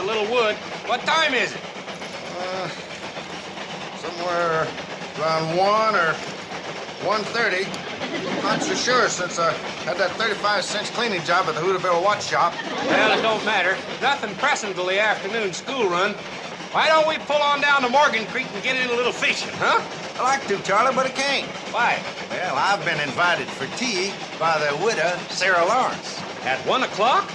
little wood. What time is it? Somewhere around 1 or 1:30. Not so sure since I had that 35-cent cleaning job at the Hooterville Watch Shop. Well, it don't matter. Nothing pressing till the afternoon school run. Why don't we pull on down to Morgan Creek and get in a little fishing, huh? I like to, Charlie, but I can't. Why? Well, I've been invited for tea by the widow, Sarah Lawrence. At 1 o'clock?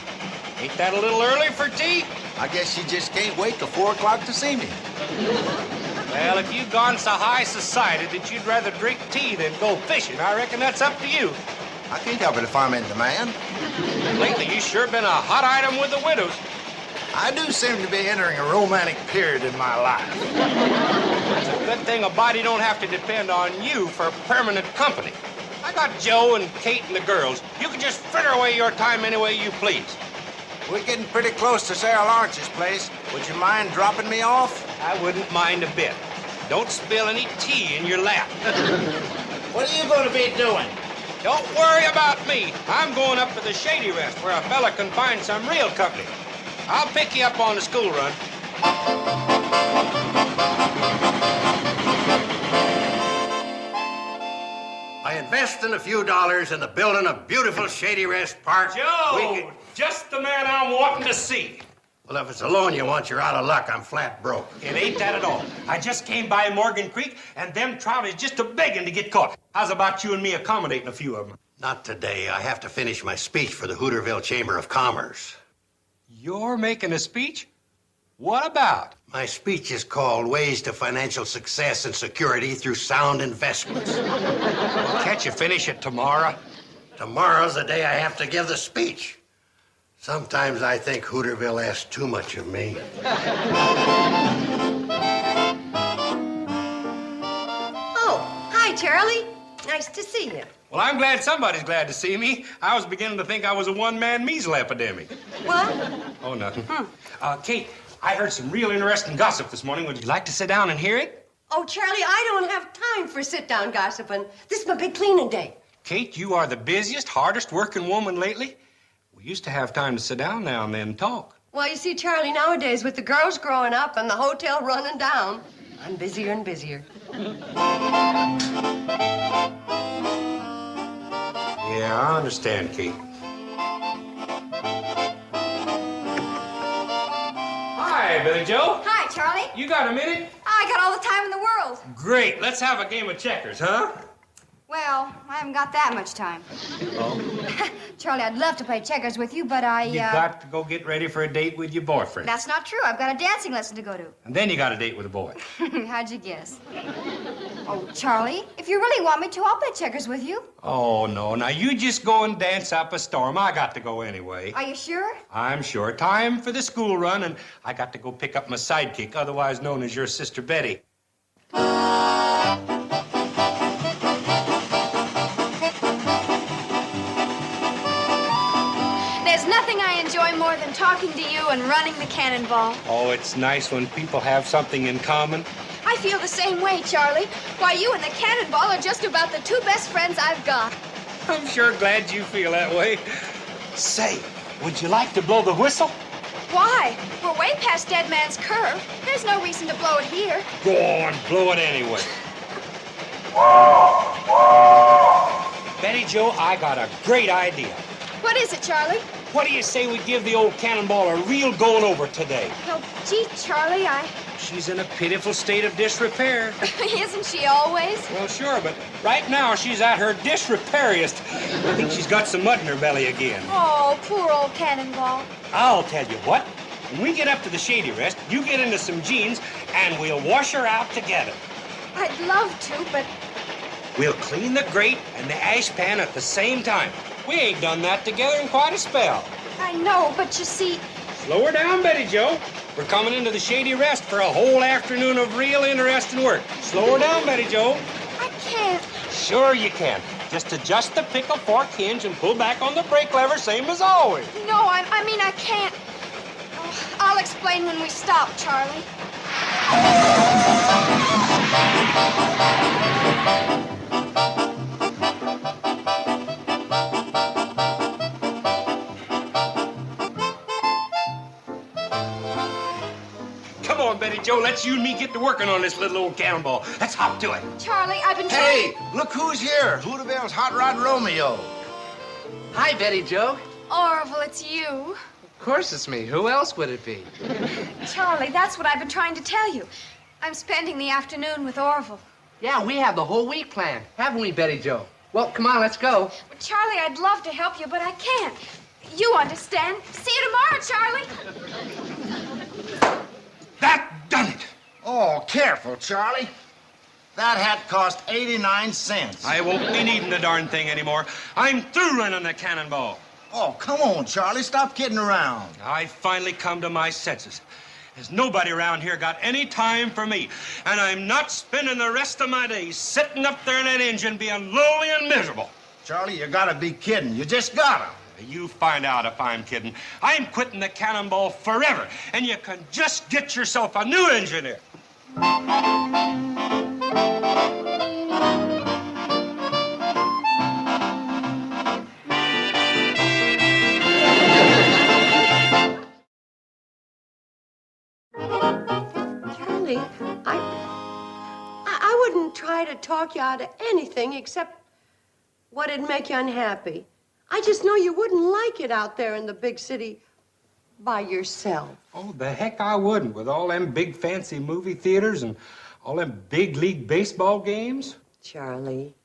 Ain't that a little early for tea? I guess she just can't wait till 4 o'clock to see me. Well, if you've gone so high society that you'd rather drink tea than go fishing, I reckon that's up to you. I can't help it if I'm in demand. Lately, you sure been a hot item with the widows. I do seem to be entering a romantic period in my life. It's a good thing a body don't have to depend on you for permanent company. I got Joe and Kate and the girls. You can just fritter away your time any way you please. We're getting pretty close to Sarah Lawrence's place. Would you mind dropping me off? I wouldn't mind a bit. Don't spill any tea in your lap. What are you going to be doing? Don't worry about me. I'm going up to the Shady Rest where a fella can find some real company. I'll pick you up on the school run. I invest in a few dollars in the building of beautiful Shady Rest Park. Joe, just the man I'm wanting to see. Well, if it's a loan you want, you're out of luck. I'm flat broke. It ain't that at all. I just came by Morgan Creek, and them trout is just a-begging to get caught. How's about you and me accommodating a few of them? Not today. I have to finish my speech for the Hooterville Chamber of Commerce. You're making a speech? What about? My speech is called Ways to Financial Success and Security Through Sound Investments. Can't you finish it tomorrow? Tomorrow's the day I have to give the speech. Sometimes I think Hooterville asks too much of me. Oh, hi, Charlie. Nice to see you. Well, I'm glad somebody's glad to see me. I was beginning to think I was a one-man measles epidemic. What? Oh, nothing. Kate, I heard some real interesting gossip this morning. Would you like to sit down and hear it? Oh, Charlie, I don't have time for sit-down gossiping. This is my big cleaning day. Kate, you are the busiest, hardest working woman lately. We used to have time to sit down now and then and talk. Well, you see, Charlie, nowadays, with the girls growing up and the hotel running down, I'm busier and busier. Yeah, I understand, Kate. Hi, Billy Joe. Hi, Charlie. You got a minute? I got all the time in the world. Great. Let's have a game of checkers, huh? Well, I haven't got that much time. Oh? Charlie, I'd love to play checkers with you, but You got to go get ready for a date with your boyfriend. That's not true. I've got a dancing lesson to go to. And then you got a date with a boy. How'd you guess? Oh, Charlie, if you really want me to, I'll play checkers with you. Oh, no. Now, you just go and dance up a storm. I got to go anyway. Are you sure? I'm sure. Time for the school run, and I got to go pick up my sidekick, otherwise known as your sister Betty. There's nothing I enjoy more than talking to you and running the Cannonball. Oh, it's nice when people have something in common. I feel the same way, Charlie. Why, you and the Cannonball are just about the two best friends I've got. I'm sure glad you feel that way. Say, would you like to blow the whistle? Why? We're way past Dead Man's Curve. There's no reason to blow it here. Go on, blow it anyway. Betty Joe, I got a great idea. What is it, Charlie? What do you say we give the old Cannonball a real going over today? Oh, gee, Charlie, She's in a pitiful state of disrepair. Isn't she always? Well, sure, but right now she's at her disrepairiest. I think she's got some mud in her belly again. Oh, poor old Cannonball. I'll tell you what. When we get up to the Shady Rest, you get into some jeans, and we'll wash her out together. I'd love to, but... We'll clean the grate and the ash pan at the same time. We ain't done that together in quite a spell. I know, but you see... Slow her down, Betty Joe. We're coming into the Shady Rest for a whole afternoon of real interesting work. Slow her down, Betty Joe. I can't. Sure you can. Just adjust the pickle fork hinge and pull back on the brake lever, same as always. No, I mean, I can't. Oh, I'll explain when we stop, Charlie. let's you and me get to working on this little old cannonball. Let's hop to it. Charlie, I've been Hey, look who's here. Hooterville's Hot Rod Romeo. Hi, Betty Joe. Orville, it's you. Of course it's me. Who else would it be? Charlie, that's what I've been trying to tell you. I'm spending the afternoon with Orville. Yeah, we have the whole week planned, haven't we, Betty Joe? Well, come on, let's go. Well, Charlie, I'd love to help you, but I can't. You understand. See you tomorrow, Charlie. That done it. Oh, careful, Charlie. That hat cost 89 cents. I won't be needing the darn thing anymore. I'm through running the cannonball. Oh, come on, Charlie. Stop kidding around. I finally come to my senses. There's nobody around here got any time for me. And I'm not spending the rest of my days sitting up there in that engine being lonely and miserable. Charlie, you gotta be kidding. You just gotta. You find out if I'm kidding. I'm quitting the cannonball forever, and you can just get yourself a new engineer. Charlie, I wouldn't try to talk you out of anything except what'd make you unhappy. I just know you wouldn't like it out there in the big city by yourself. Oh, the heck I wouldn't, with all them big fancy movie theaters and all them big league baseball games. Charlie,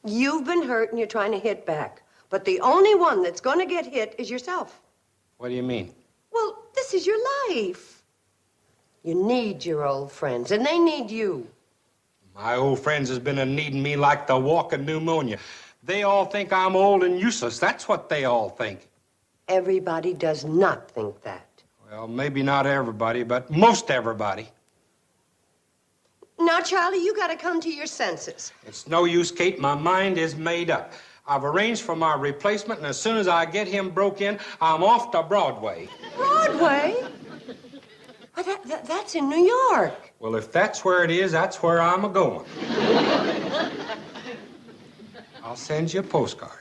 you've been hurt and you're trying to hit back. But the only one that's going to get hit is yourself. What do you mean? Well, this is your life. You need your old friends, and they need you. My old friends has been a-needing me like the walking pneumonia. They all think I'm old and useless. That's what they all think. Everybody does not think that. Well, maybe not everybody, but most everybody. Now, Charlie, you got to come to your senses. It's no use, Kate. My mind is made up. I've arranged for my replacement, and as soon as I get him broke in, I'm off to Broadway. Broadway? Well, that's in New York. Well, if that's where it is, that's where I'm a-going. I'll send you a postcard.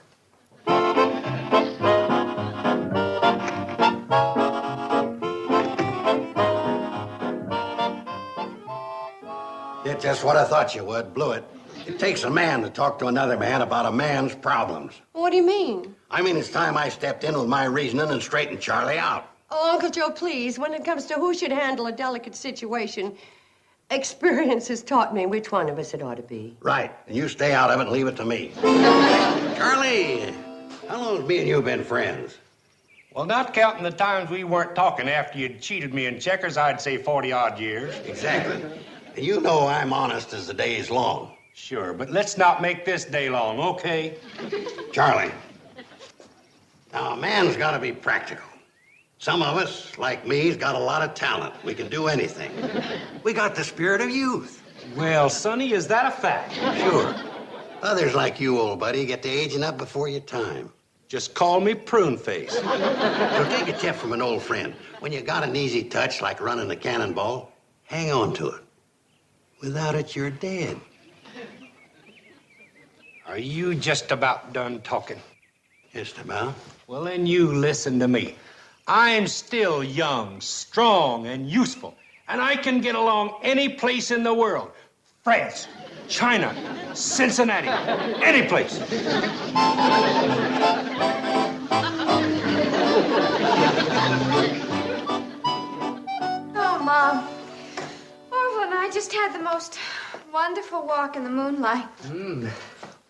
Did just what I thought you would. Blew it. It takes a man to talk to another man about a man's problems. What do you mean? I mean, it's time I stepped in with my reasoning and straightened Charlie out. Oh, Uncle Joe, please, when it comes to who should handle a delicate situation, experience has taught me which one of us it ought to be. Right. And you stay out of it and leave it to me. Charlie, how long has me and you been friends? Well, not counting the times we weren't talking after you'd cheated me in checkers, I'd say 40-odd years. Exactly. And you know I'm honest as the day's long. Sure, but let's not make this day long, okay? Charlie, now a man's got to be practical. Some of us, like me's got a lot of talent. We can do anything. We got the spirit of youth. Well, Sonny, is that a fact? Sure. Others like you, old buddy, get to aging up before your time. Just call me prune face. So take a tip from an old friend. When you got an easy touch like running a cannonball, hang on to it. Without it, you're dead. Are you just about done talking? Just about. Well, then you listen to me. I'm still young, strong, and useful, and I can get along any place in the world. France, China, Cincinnati, any place. Oh, Mom. Orville and I just had the most wonderful walk in the moonlight.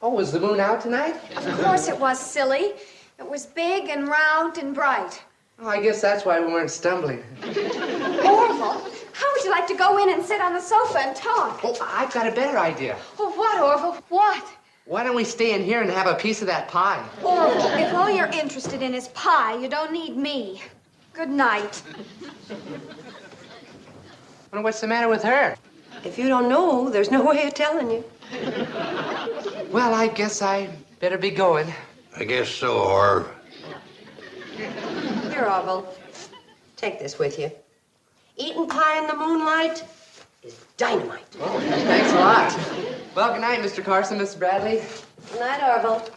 Oh, was the moon out tonight? Of course it was, silly. It was big and round and bright. Oh, I guess that's why we weren't stumbling. Orville, how would you like to go in and sit on the sofa and talk? Oh, I've got a better idea. Oh, what, Orville? What? Why don't we stay in here and have a piece of that pie? Orville, if all you're interested in is pie, you don't need me. Good night. Wonder what's the matter with her? If you don't know, there's no way of telling you. Well, I guess I better be going. I guess so, or... Here, Orville, take this with you. Eating pie in the moonlight is dynamite. Oh, thanks a lot. Well, good night, Mr. Carson, Mrs. Bradley. Good night, Orville.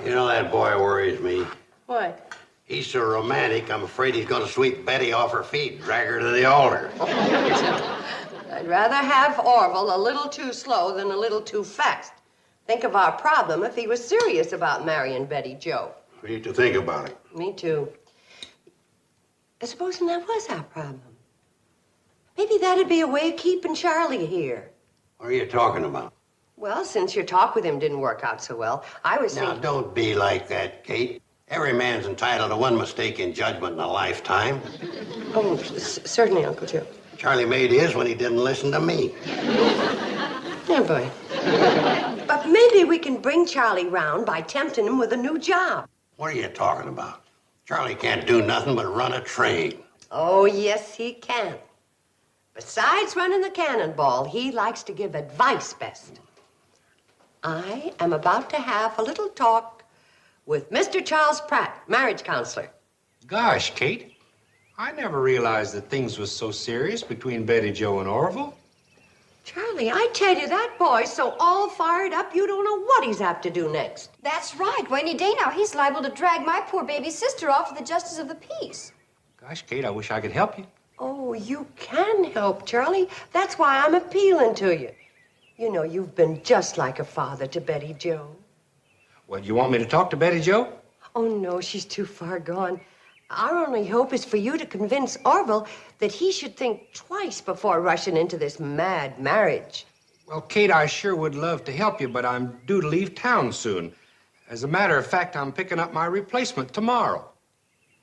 You know, that boy worries me. What? He's so romantic, I'm afraid he's going to sweep Betty off her feet and drag her to the altar. I'd rather have Orville a little too slow than a little too fast. Think of our problem if he was serious about marrying Betty Jo. We need to think about it. Me too. Supposing that was our problem. Maybe that'd be a way of keeping Charlie here. What are you talking about? Well, since your talk with him didn't work out so well, I was Now, thinking... don't be like that, Kate. Every man's entitled to one mistake in judgment in a lifetime. Oh, certainly, Uncle Joe. Charlie made his when he didn't listen to me. Yeah, boy. But maybe we can bring Charlie round by tempting him with a new job. What are you talking about? Charlie can't do nothing but run a train. Oh, yes, he can. Besides running the Cannonball, he likes to give advice best. I am about to have a little talk with Mr. Charles Pratt, marriage counselor. Gosh, Kate, I never realized that things was so serious between Betty Jo and Orville. Charlie, I tell you, that boy's so all fired up, you don't know what he's apt to do next. That's right. Well, any day now, he's liable to drag my poor baby sister off to the justice of the peace. Gosh, Kate, I wish I could help you. Oh, you can help, Charlie. That's why I'm appealing to you. You know, you've been just like a father to Betty Jo. Well, you want me to talk to Betty Jo? Oh, no, she's too far gone. Our only hope is for you to convince Orville that he should think twice before rushing into this mad marriage. Well, Kate, I sure would love to help you, but I'm due to leave town soon. As a matter of fact, I'm picking up my replacement tomorrow.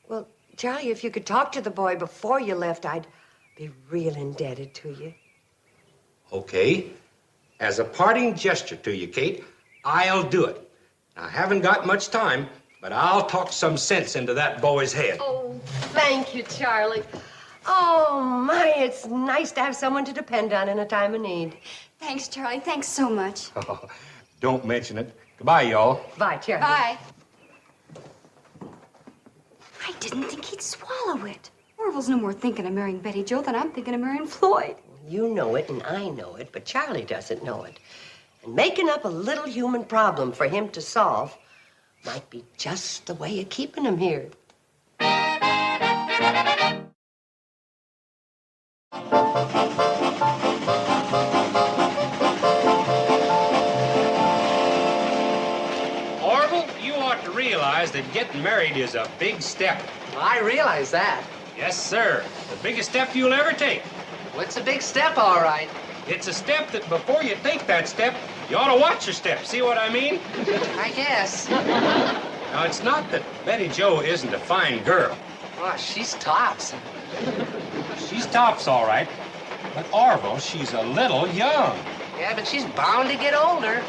Well, Charlie, if you could talk to the boy before you left, I'd be real indebted to you. Okay. As a parting gesture to you, Kate, I'll do it. I haven't got much time, but I'll talk some sense into that boy's head. Oh, thank you, Charlie. Oh, my, it's nice to have someone to depend on in a time of need. Thanks, Charlie. Thanks so much. Oh, don't mention it. Goodbye, y'all. Bye, Charlie. Bye. I didn't think he'd swallow it. Orville's no more thinking of marrying Betty Jo than I'm thinking of marrying Floyd. You know it, and I know it, but Charlie doesn't know it. And making up a little human problem for him to solve might be just the way of keeping him here. Orville, you ought to realize that getting married is a big step. Well, I realize that. Yes, sir. The biggest step you'll ever take. Well, it's a big step, all right. It's a step that before you take that step, you ought to watch your step. See what I mean? I guess. Now, it's not that Betty Jo isn't a fine girl. Oh, she's tops. She's tops, all right. But Orville, she's a little young. Yeah, but she's bound to get older.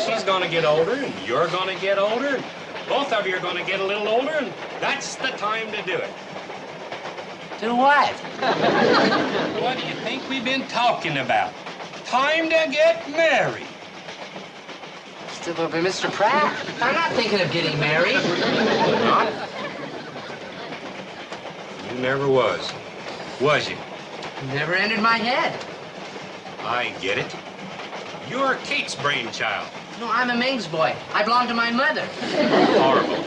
She's gonna get older, and you're gonna get older. And both of you are gonna get a little older, and that's the time to do it. Do what? What do you think we've been talking about? Time to get married. Still, but Mr. Pratt, I'm not thinking of getting married. Not? You never was you? Never entered my head. I get it. You're Kate's brainchild. No, I'm a Ming's boy. I belong to my mother. Horrible.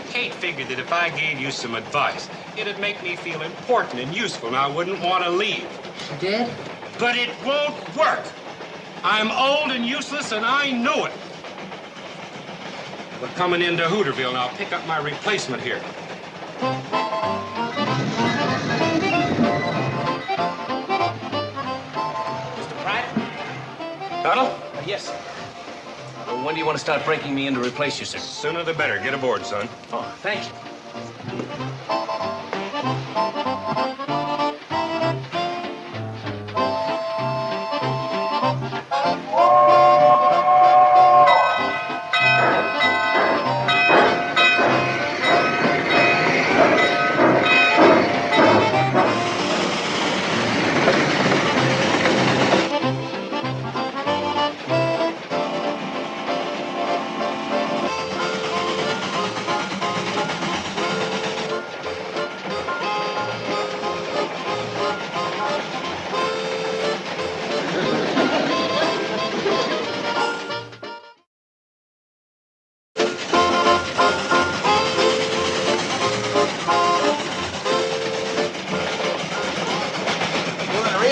Kate figured that if I gave you some advice, it'd make me feel important and useful, and I wouldn't want to leave. She did? But it won't work. I'm old and useless, and I know it. We're coming into Hooterville, and I'll pick up my replacement here. Mr. Pratt? Donald? Yes. Well, when do you want to start breaking me in to replace you, sir? Sooner the better. Get aboard, son. Oh, thank you.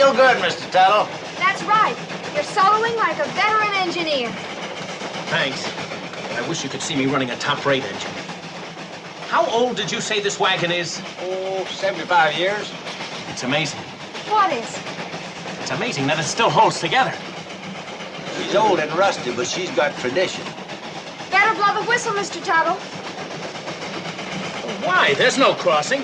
Real good, Mr. Tuttle. That's right. You're soloing like a veteran engineer. Thanks. I wish you could see me running a top-rate engine. How old did you say this wagon is? Oh, 75 years. It's amazing. What is? It's amazing that it still holds together. She's old and rusty, but she's got tradition. Better blow the whistle, Mr. Tuttle. Why? There's no crossing.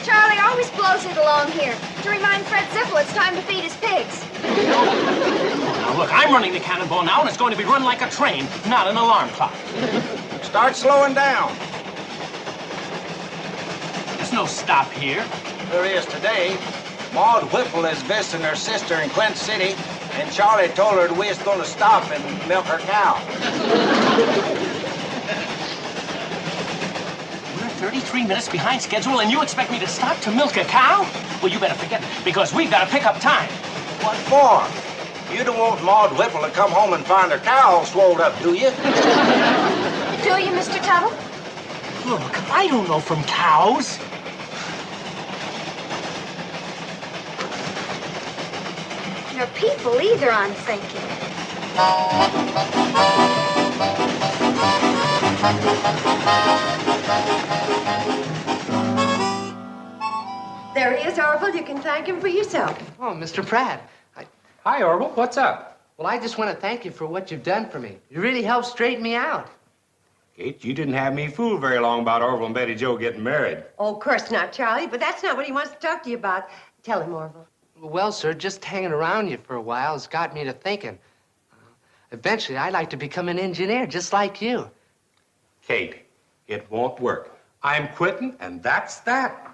Charlie always blows it along here to remind Fred Ziffel it's time to feed his pigs. Now, look, I'm running the Cannonball now, and it's going to be run like a train, not an alarm clock. Start slowing down. There's no stop here. There is today. Maud Whipple is visiting her sister in Quint City, and Charlie told her we was going to stop and milk her cow. We're 33 minutes behind schedule, and you expect me to stop to milk a cow? Well, you better forget it, because we've got to pick up time. What for? You don't want Maud Whipple to come home and find her cow all swelled up, do you? Do you, Mr. Tuttle? Look, I don't know from cows. Your people either, I'm thinking. There he is, Orville. You can thank him for yourself. Oh, Mr. Pratt. Hi, Orville. What's up? Well, I just want to thank you for what you've done for me. You really helped straighten me out. Kate, you didn't have me fooled very long about Orville and Betty Jo getting married. Oh, of course not, Charlie, but that's not what he wants to talk to you about. Tell him, Orville. Well, sir, just hanging around you for a while has got me to thinking. Eventually, I'd like to become an engineer just like you. Kate, it won't work. I'm quitting, and that's that.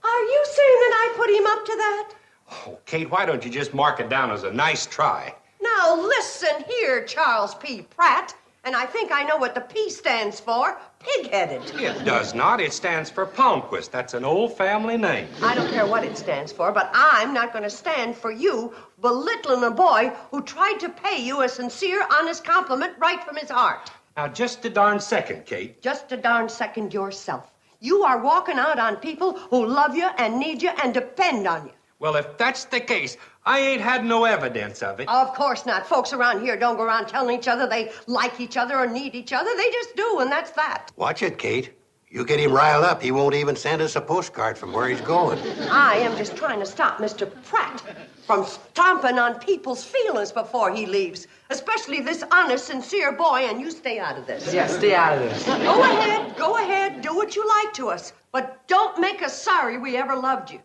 Are you saying that I put him up to that? Oh, Kate, why don't you just mark it down as a nice try? Now, listen here, Charles P. Pratt. And I think I know what the P stands for. Pig-headed. It does not. It stands for Palmquist. That's an old family name. I don't care what it stands for, but I'm not going to stand for you belittling a boy who tried to pay you a sincere, honest compliment right from his heart. Now, just a darn second, Kate. Just a darn second yourself. You are walking out on people who love you and need you and depend on you. Well, if that's the case, I ain't had no evidence of it. Of course not. Folks around here don't go around telling each other they like each other or need each other. They just do, and that's that. Watch it, Kate. You get him riled up, he won't even send us a postcard from where he's going. I am just trying to stop Mr. Pratt from stomping on people's feelings before he leaves, especially this honest, sincere boy, and you stay out of this. Yeah, stay out of this. Go ahead, do what you like to us, but don't make us sorry we ever loved you.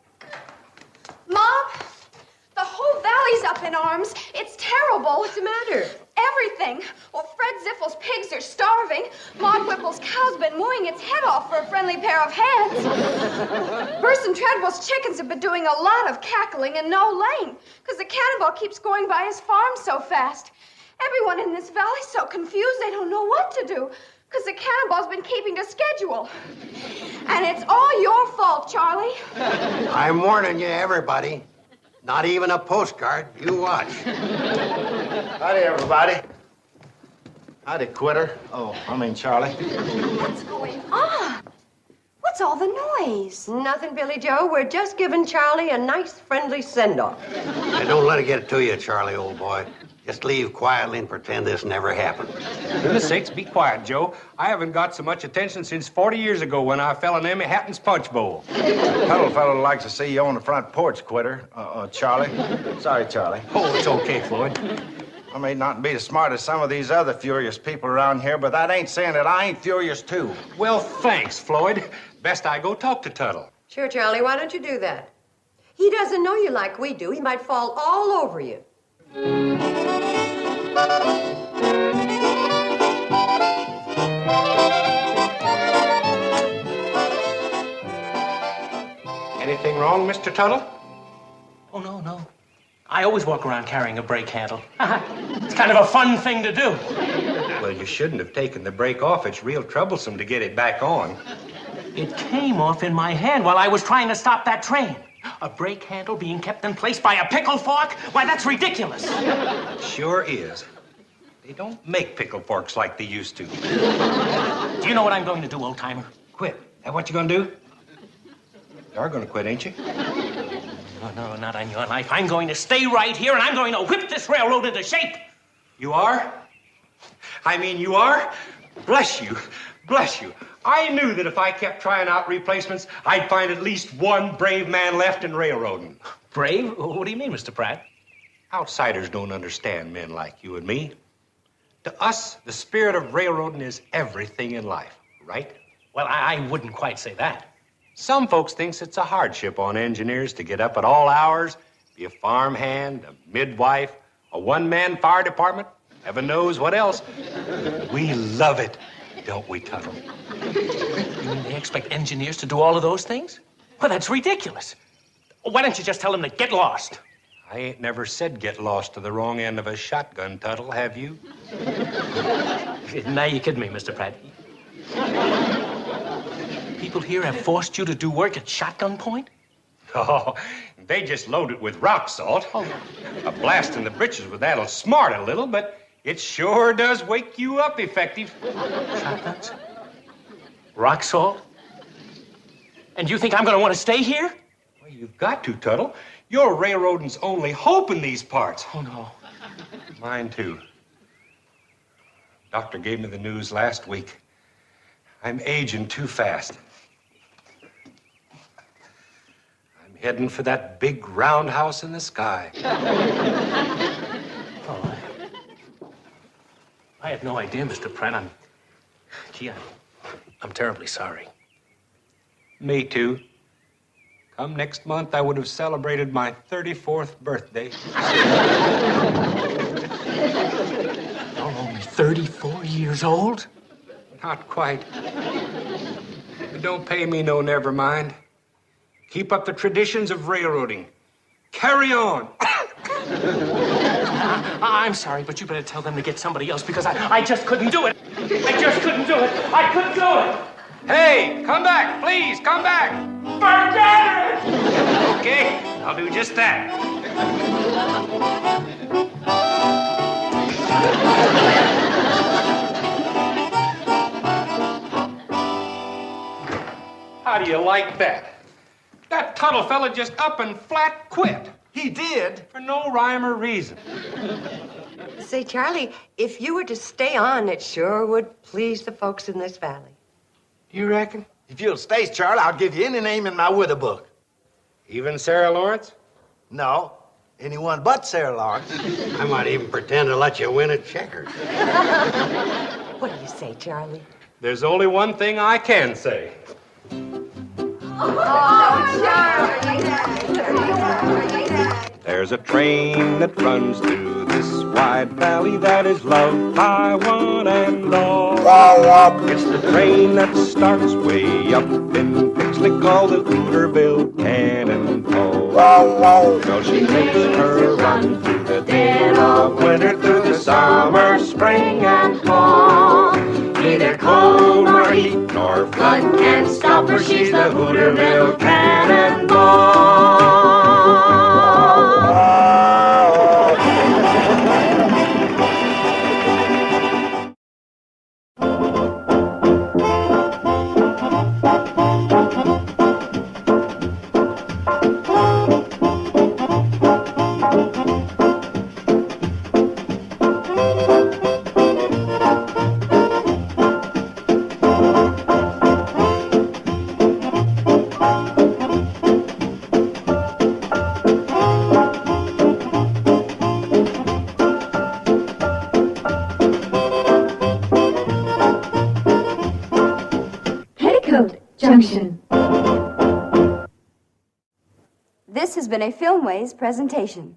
Mom, the whole valley's up in arms. It's terrible. What's the matter? Everything. Well, Fred Ziffel's pigs are starving. Maud Whipple's cow's been mooing its head off for a friendly pair of hands. Bruce and Treadwell's chickens have been doing a lot of cackling and no laying because the Cannonball keeps going by his farm so fast. Everyone in this valley's so confused they don't know what to do because the Cannonball's been keeping to schedule. And it's all your fault, Charlie. I'm warning you, everybody. Not even a postcard. You watch. Howdy, everybody. Howdy, Quitter. Oh, I mean Charlie. What's going on? What's all the noise? Nothing, Billy Joe. We're just giving Charlie a nice, friendly send-off. Now, don't let it get to you, Charlie, old boy. Just leave quietly and pretend this never happened. For goodness sakes, be quiet, Joe. I haven't got so much attention since 40 years ago when I fell in Emmy Hatton's punch bowl. Tuttle fellow likes to see you on the front porch, Quitter. Charlie. Sorry, Charlie. Oh, it's okay, Floyd. I may not be as smart as some of these other furious people around here, but that ain't saying that I ain't furious, too. Well, thanks, Floyd. Best I go talk to Tuttle. Sure, Charlie, why don't you do that? He doesn't know you like we do. He might fall all over you. Anything wrong, Mr. Tuttle? Oh, no. I always walk around carrying a brake handle. It's kind of a fun thing to do. Well, you shouldn't have taken the brake off. It's real troublesome to get it back on. It came off in my hand while I was trying to stop that train. A brake handle being kept in place by a pickle fork? Why, that's ridiculous. Sure is. They don't make pickle forks like they used to. Do you know what I'm going to do, old-timer? Quit. That what you gonna do? You are gonna quit, ain't you? No, not on your life. I'm going to stay right here, and I'm going to whip this railroad into shape. You are? I mean, you are? Bless you. Bless you. I knew that if I kept trying out replacements, I'd find at least one brave man left in railroading. Brave? What do you mean, Mr. Pratt? Outsiders don't understand men like you and me. To us, the spirit of railroading is everything in life, right? Well, I wouldn't quite say that. Some folks thinks it's a hardship on engineers to get up at all hours, be a farmhand, a midwife, a one-man fire department, heaven knows what else. We love it, don't we, Tuttle? You mean they expect engineers to do all of those things? Well, that's ridiculous. Why don't you just tell them to get lost? I ain't never said get lost to the wrong end of a shotgun, Tuttle, have you? Now you're kidding me, Mr. Pratt. People here have forced you to do work at shotgun point? Oh, they just load it with rock salt. Oh. A blast in the britches with that'll smart a little, but it sure does wake you up effective. Shotguns? Rock salt? And you think I'm going to want to stay here? Well, you've got to, Tuttle. Your railroading's only hope in these parts. Oh, no. Mine, too. Doctor gave me the news last week. I'm aging too fast. I'm heading for that big roundhouse in the sky. Oh, I had no idea, Mr. Pratt. I'm terribly sorry. Me, too. Come next month, I would have celebrated my 34th birthday. You're only 34 years old? Not quite. But don't pay me no never mind. Keep up the traditions of railroading. Carry on. I'm sorry, but you better tell them to get somebody else because I just couldn't do it. I just couldn't do it. I couldn't do it. Hey, come back, please, come back. Forget it! Okay, I'll do just that. How do you like that? That Tuttle fella just up and flat quit. He did? For no rhyme or reason. Say, Charlie, if you were to stay on, it sure would please the folks in this valley. You reckon? If you'll stay, Charlie, I'll give you any name in my wither book. Even Sarah Lawrence? No, anyone but Sarah Lawrence. I might even pretend to let you win at checkers. What do you say, Charlie? There's only one thing I can say. There's a train that runs through this wide valley that is loved by one and all. It's the train that starts way up in Pixley called the Hooterville Cannonball. Well, she makes her run through the dead of winter, through the summer, spring, and fall. Neither cold nor heat nor flood can stop her. She's the Hooterville Cannonball. Petticoat Junction. This has been a Filmways presentation.